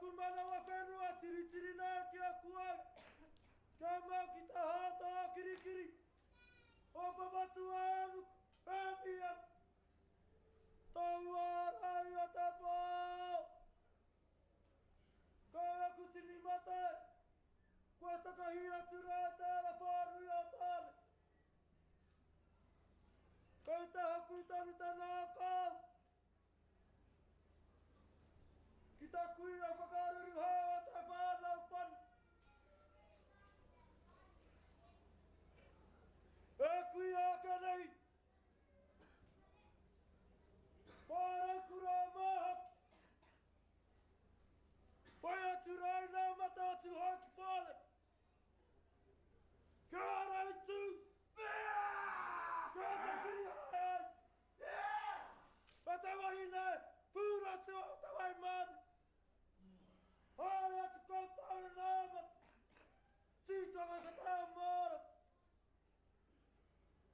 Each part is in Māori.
kumana wa whenua tiri tiri nā kia kuai. Kia mau ki ta hata kiri kiri. O pamatu anu, pēmia. Tau ārai a te pō. Kai aku tini matai. Kua takahi atu rā tēra whārui o tāne. Kai te haku tani tana kau. Ki ta kui a whakaruru hau a te whānau pani. E kui a ka nei. Pārau kura mahaki. Whai atu rai nā mata atu haki pāle. Kia rau tū. Kia te whiri hai ai. Pa te wahi nei. Pūra tu au te wai mani. Hāre atu koutou e nā mata. Tītonga ka tau māra.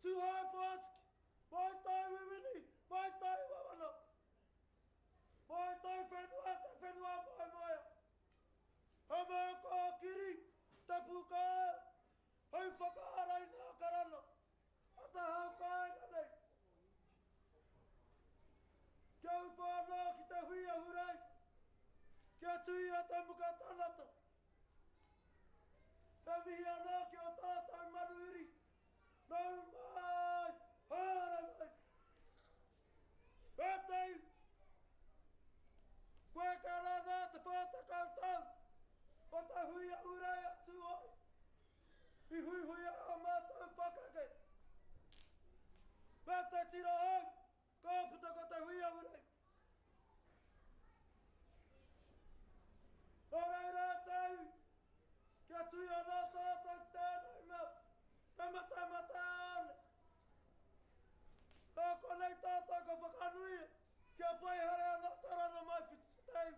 Tu hai pātiki. Mai tai wimini. Mai tai wawana. Mai tai whenua te whenua mai maia. Hama kō kiri. Te puka. Hei whakaarai nā karana. Ata hau kāina nei. Kia upa nā ki te hui a hurai. Kia tui a te muka tanata. Kia mihi a nā ki o tātou manuiri. Nau mai. Hāra mai. E tei. Koe ka rā nā te whātakau tau. Pa te hui a hurai atu oi. I hui hui a mātou pakake. Pē te tira hau. Ka puta ko te hui a hurai. Orei rā tau. Kia tui a nā tātou tēnei mea. Tamata ane. Nā konei tātou ka whakanui. Kia pai hare a nā tarana mai whitu tau.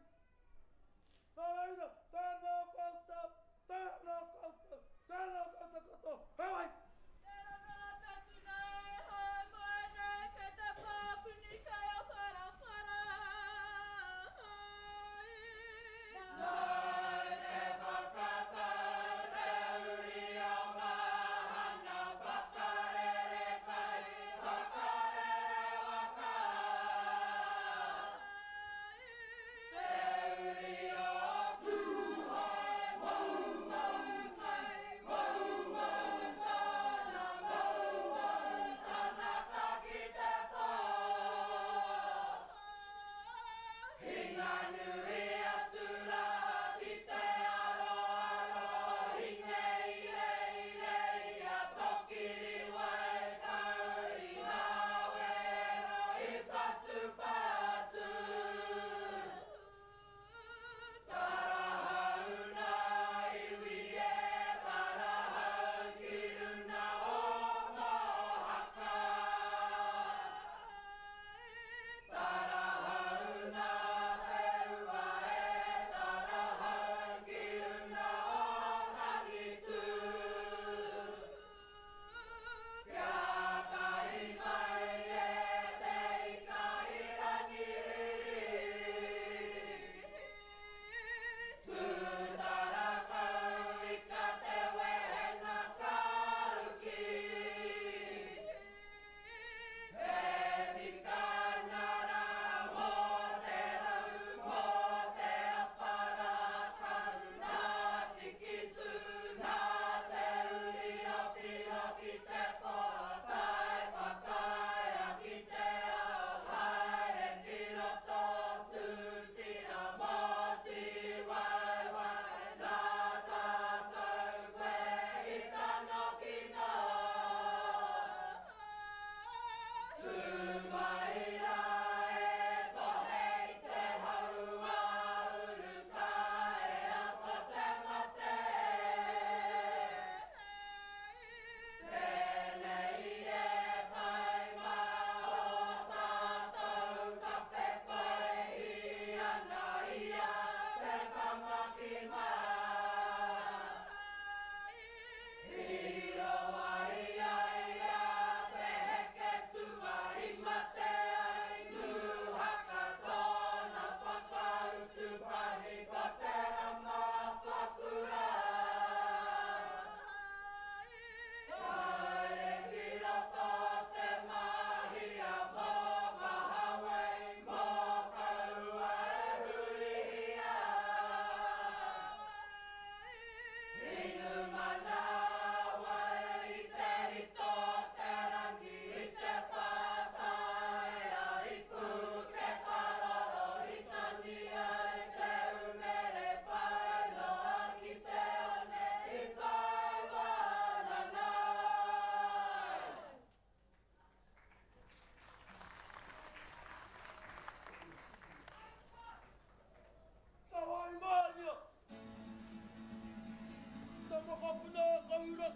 Nā reira, tēnā koutou. Tēnā koutou. Tēnā koutou koto. Hawai! Tēnā rā tatu nei, hau mai nei, ke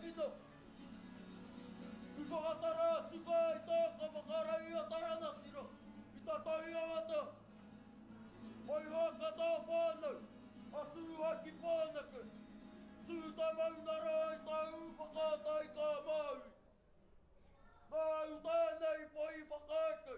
kino. Ipakatara, sika ito, kapakara iya tarana sino. Itatahiya ata. Mai haka tā whānau, a tū haki pānaka. Tū tā maunara i tā upakātai kā māu. Nā u tānei pai whakātu.